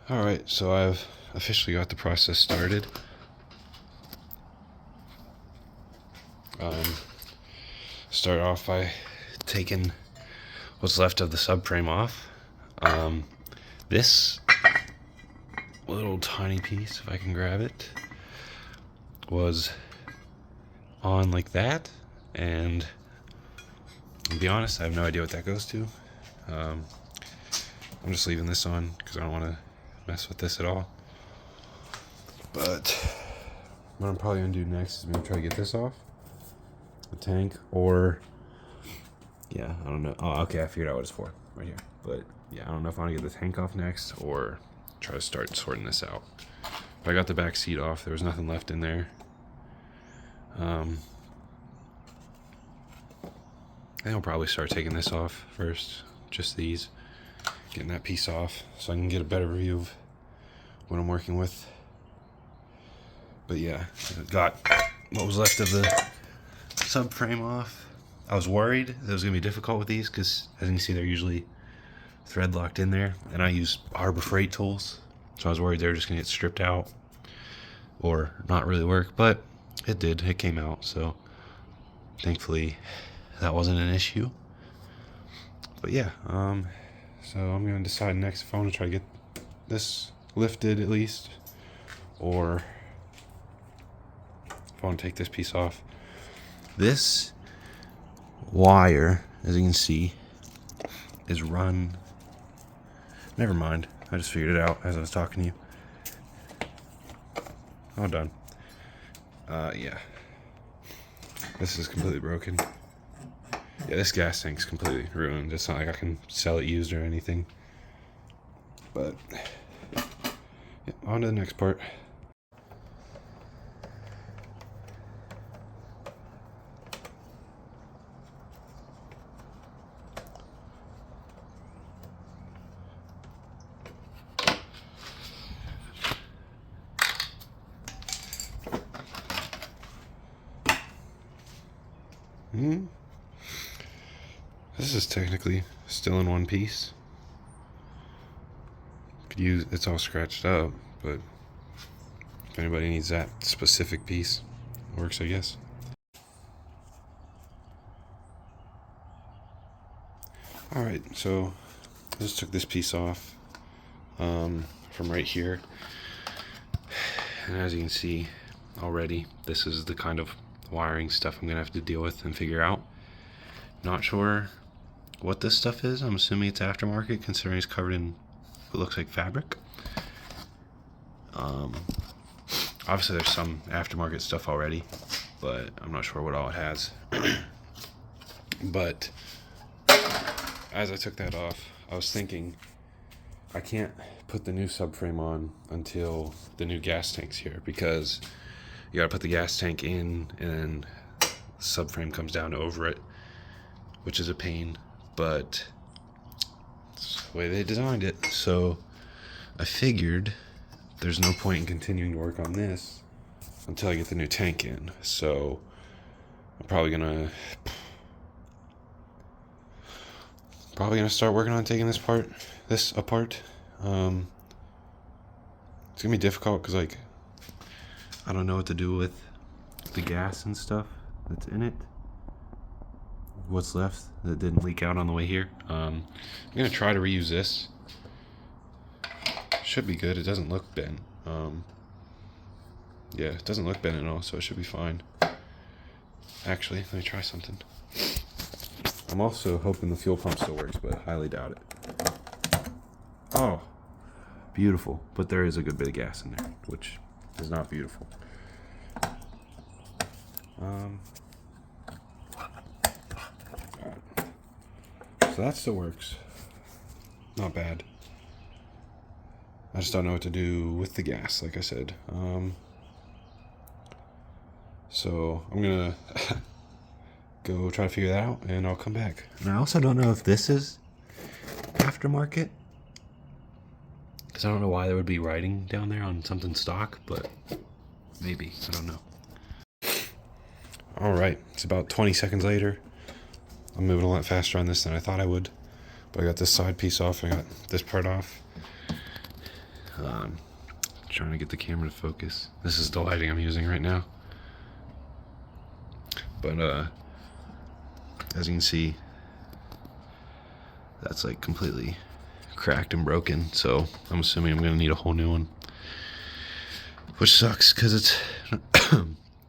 Alright, so I've officially got the process started. Start off by taking what's left of the subframe off. This little tiny piece, if I can grab it, was on like that, and to be honest, I have no idea what that goes to. I'm just leaving this on because I don't want to mess with this at all. But what I'm probably going to do next is maybe try to get this off the tank, or yeah, I don't know. Oh, okay, I figured out what it's for right here. But yeah, I don't know if I want to get the tank off next or try to start sorting this out. But I got the back seat off. There was nothing left in there. I think I'll probably start taking this off first, just these, getting that piece off so I can get a better view of what I'm working with. But yeah, I got what was left of the subframe off. I was worried that it was going to be difficult with these because, as you can see, they're usually thread locked in there, and I use Harbor Freight tools, so I was worried they were just going to get stripped out or not really work, but it did. It came out, so thankfully that wasn't an issue. But yeah, so I'm going to decide next if I want to try to get this lifted at least, or if I want to take this piece off. This wire, as you can see, is run. Never mind, I just figured it out as I was talking to you. All done. Yeah. This is completely broken. Yeah, this gas tank's completely ruined. It's not like I can sell it used or anything. But yeah, on to the next part. This is technically still in one piece. Could use, it's all scratched up, but if anybody needs that specific piece, it works, I guess. Alright, so I just took this piece off from right here, and as you can see already, this is the kind of wiring stuff I'm gonna have to deal with and figure out. Not sure what this stuff is. I'm assuming it's aftermarket, considering it's covered in what looks like fabric. Obviously there's some aftermarket stuff already, but I'm not sure what all it has. But as I took that off, I was thinking I can't put the new subframe on until the new gas tank's here, because you gotta put the gas tank in and then the subframe comes down over it, which is a pain, but it's the way they designed it. So I figured there's no point in continuing to work on this until I get the new tank in. So I'm probably gonna start working on taking this apart. It's gonna be difficult because, like, I don't know what to do with the gas and stuff that's in it. What's left that didn't leak out on the way here. I'm gonna try to reuse this. Should be good. It doesn't look bent. Yeah, it doesn't look bent at all, so it should be fine. Actually, let me try something. I'm also hoping the fuel pump still works, but highly doubt it. Oh, beautiful. But there is a good bit of gas in there, which is not beautiful. So that still works. Not bad. I just don't know what to do with the gas, like I said. So I'm gonna go try to figure that out, and I'll come back. And I also don't know if this is aftermarket, because I don't know why there would be writing down there on something stock, but maybe. I don't know. Alright, it's about 20 seconds later. I'm moving a lot faster on this than I thought I would. But I got this side piece off, I got this part off. Trying to get the camera to focus. This is the lighting I'm using right now. But as you can see, that's like completely cracked and broken, so I'm assuming I'm gonna need a whole new one, which sucks because it's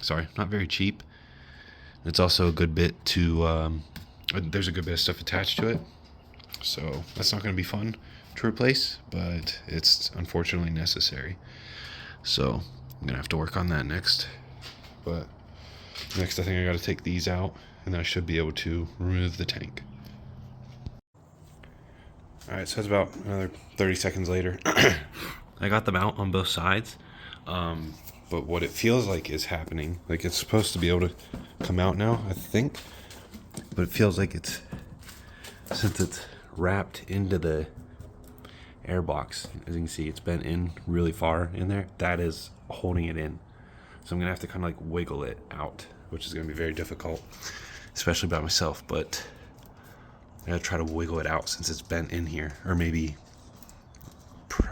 sorry, not very cheap. It's also a good bit to there's a good bit of stuff attached to it, so that's not going to be fun to replace, but it's unfortunately necessary. So I'm gonna have to work on that next. But next, I think I got to take these out, and I should be able to remove the tank. Alright, so it's about another 30 seconds later. I got them out on both sides, but what it feels like is happening, like it's supposed to be able to come out now, I think, but it feels like it's, since it's wrapped into the airbox, as you can see, it's bent in really far in there, that is holding it in. So I'm gonna have to kind of like wiggle it out, which is gonna be very difficult, especially by myself, but I gotta try to wiggle it out since it's bent in here, or maybe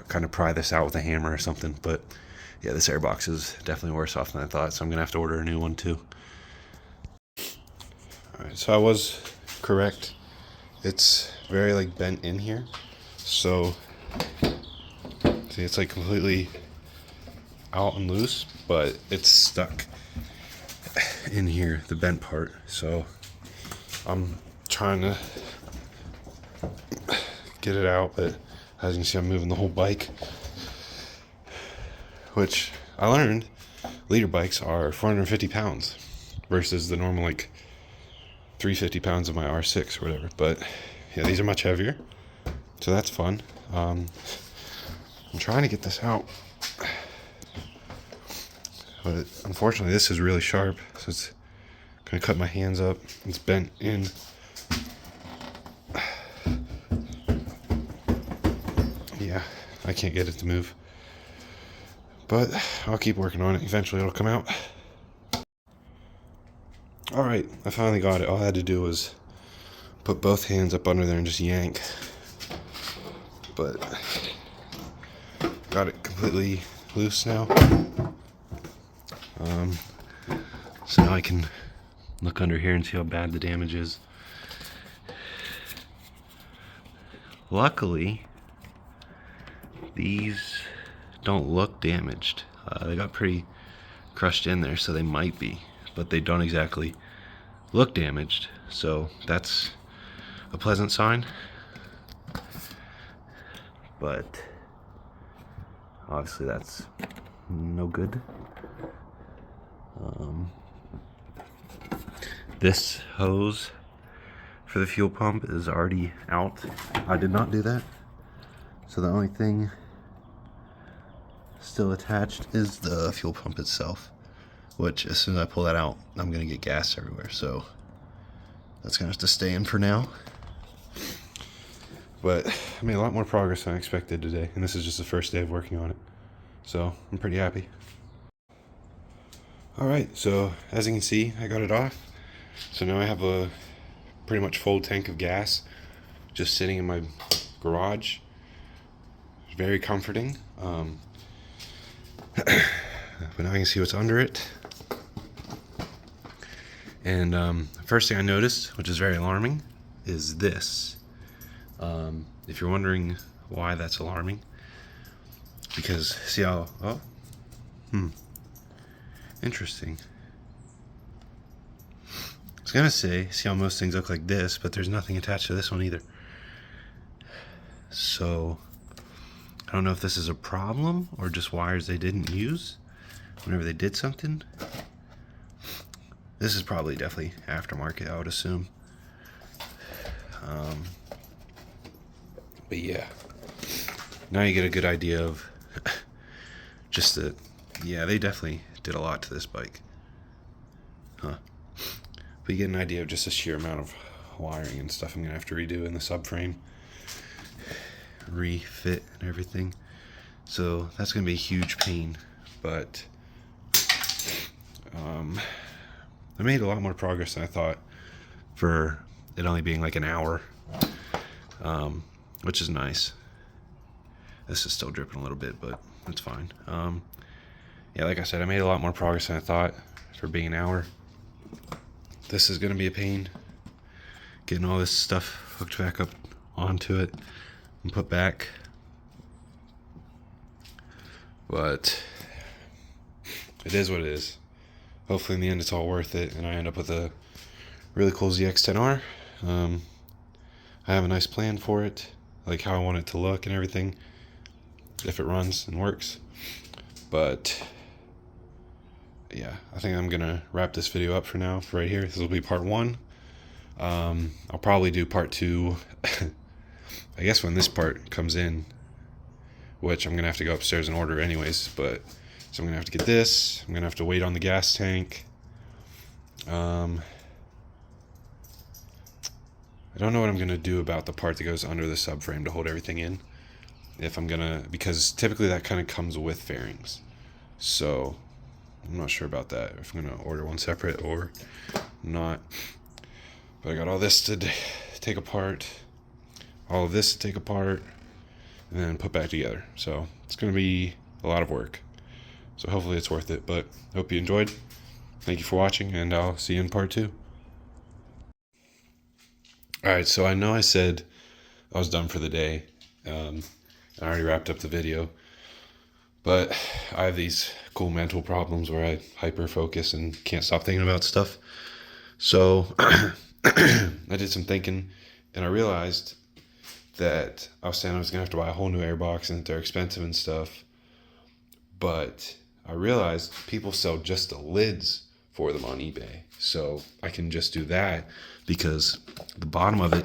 kind of pry this out with a hammer or something. But yeah, this airbox is definitely worse off than I thought, so I'm gonna have to order a new one too. Alright, so I was correct. It's very like bent in here. So see, it's like completely out and loose, but it's stuck in here, the bent part. So I'm trying to get it out, but as you can see, I'm moving the whole bike, which I learned leader bikes are 450 pounds versus the normal like 350 pounds of my R6 or whatever. But yeah, these are much heavier, so that's fun. I'm trying to get this out, but unfortunately this is really sharp, so it's gonna cut my hands up. It's bent in. Yeah, I can't get it to move, but I'll keep working on it. Eventually it'll come out. Alright, I finally got it. All I had to do was put both hands up under there and just yank, but got it completely loose now. So now I can look under here and see how bad the damage is. Luckily, these don't look damaged. They got pretty crushed in there, so they might be, but they don't exactly look damaged, so that's a pleasant sign. But obviously that's no good. This hose for the fuel pump is already out. I did not do that, so the only thing still attached is the fuel pump itself, which as soon as I pull that out, I'm gonna get gas everywhere, so that's gonna have to stay in for now. But I made a lot more progress than I expected today, and this is just the first day of working on it, so I'm pretty happy. Alright, so as you can see, I got it off. So now I have a pretty much full tank of gas just sitting in my garage. It's very comforting. But now I can see what's under it. And the first thing I noticed, which is very alarming, is this. If you're wondering why that's alarming, because see how, interesting. I was gonna say, see how most things look like this, but there's nothing attached to this one either. So I don't know if this is a problem or just wires they didn't use whenever they did something. This is probably definitely aftermarket, I would assume. But yeah, now you get a good idea of just that. Yeah, they definitely did a lot to this bike, huh? But you get an idea of just the sheer amount of wiring and stuff I'm gonna have to redo in the subframe, refit and everything. So that's gonna be a huge pain, but I made a lot more progress than I thought for it only being like an hour, which is nice. This is still dripping a little bit, but it's fine. Yeah, like I said, I made a lot more progress than I thought for being an hour. This is going to be a pain, getting all this stuff hooked back up onto it and put back. But it is what it is. Hopefully in the end it's all worth it and I end up with a really cool ZX10-R. I have a nice plan for it, like how I want it to look and everything, if it runs and works. But yeah, I think I'm gonna wrap this video up for now, for right here. This will be part 1. I'll probably do part 2 I guess when this part comes in, which I'm gonna have to go upstairs and order anyways. But so I'm gonna have to get this, I'm gonna have to wait on the gas tank. I don't know what I'm gonna do about the part that goes under the subframe to hold everything in, if I'm gonna, because typically that kind of comes with fairings, so I'm not sure about that, if I'm gonna order one separate or not. But I got all this to take apart, all of this to take apart, and then put back together. So it's gonna be a lot of work. So hopefully it's worth it. But hope you enjoyed. Thank you for watching, and I'll see you in part 2. Alright, so I know I said I was done for the day. I already wrapped up the video. But I have these cool mental problems where I hyper focus and can't stop thinking about stuff. So I did some thinking, and I realized that I was saying I was gonna have to buy a whole new Airbox and that they're expensive and stuff. But I realized people sell just the lids for them on eBay. So I can just do that, because the bottom of it,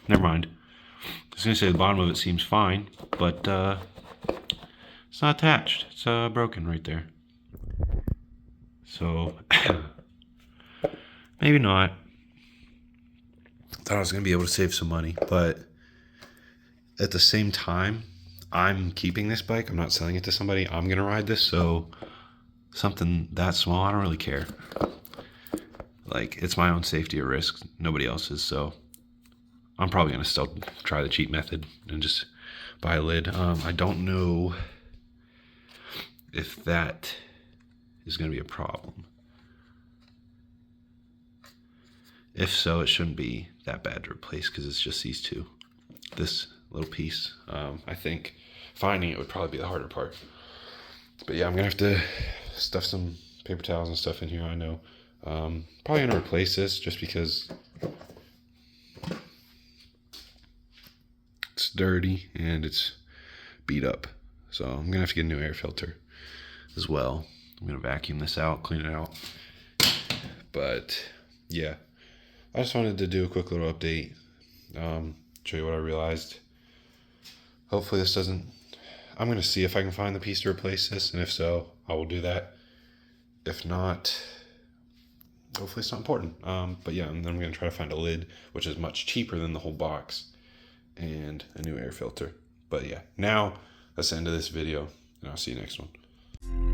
never mind. I was gonna say the bottom of it seems fine, but it's not attached. It's broken right there. So maybe not. Thought I was gonna be able to save some money, but at the same time, I'm keeping this bike. I'm not selling it to somebody. I'm gonna ride this, so something that small, I don't really care. Like, it's my own safety at risk, nobody else's. So I'm probably gonna still try the cheap method and just buy a lid. I don't know if that is gonna be a problem. If so, it shouldn't be that bad to replace, because it's just these two. This little piece, I think finding it would probably be the harder part. But yeah, I'm gonna have to stuff some paper towels and stuff in here, I know. Probably gonna replace this just because it's dirty and it's beat up. So I'm gonna have to get a new air filter as well. I'm gonna vacuum this out, clean it out. But yeah, I just wanted to do a quick little update, show you what I realized. Hopefully this doesn't, I'm going to see if I can find the piece to replace this, and if so, I will do that. If not, hopefully it's not important. But yeah, and then I'm going to try to find a lid, which is much cheaper than the whole box, and a new air filter. But yeah, now that's the end of this video, and I'll see you next one.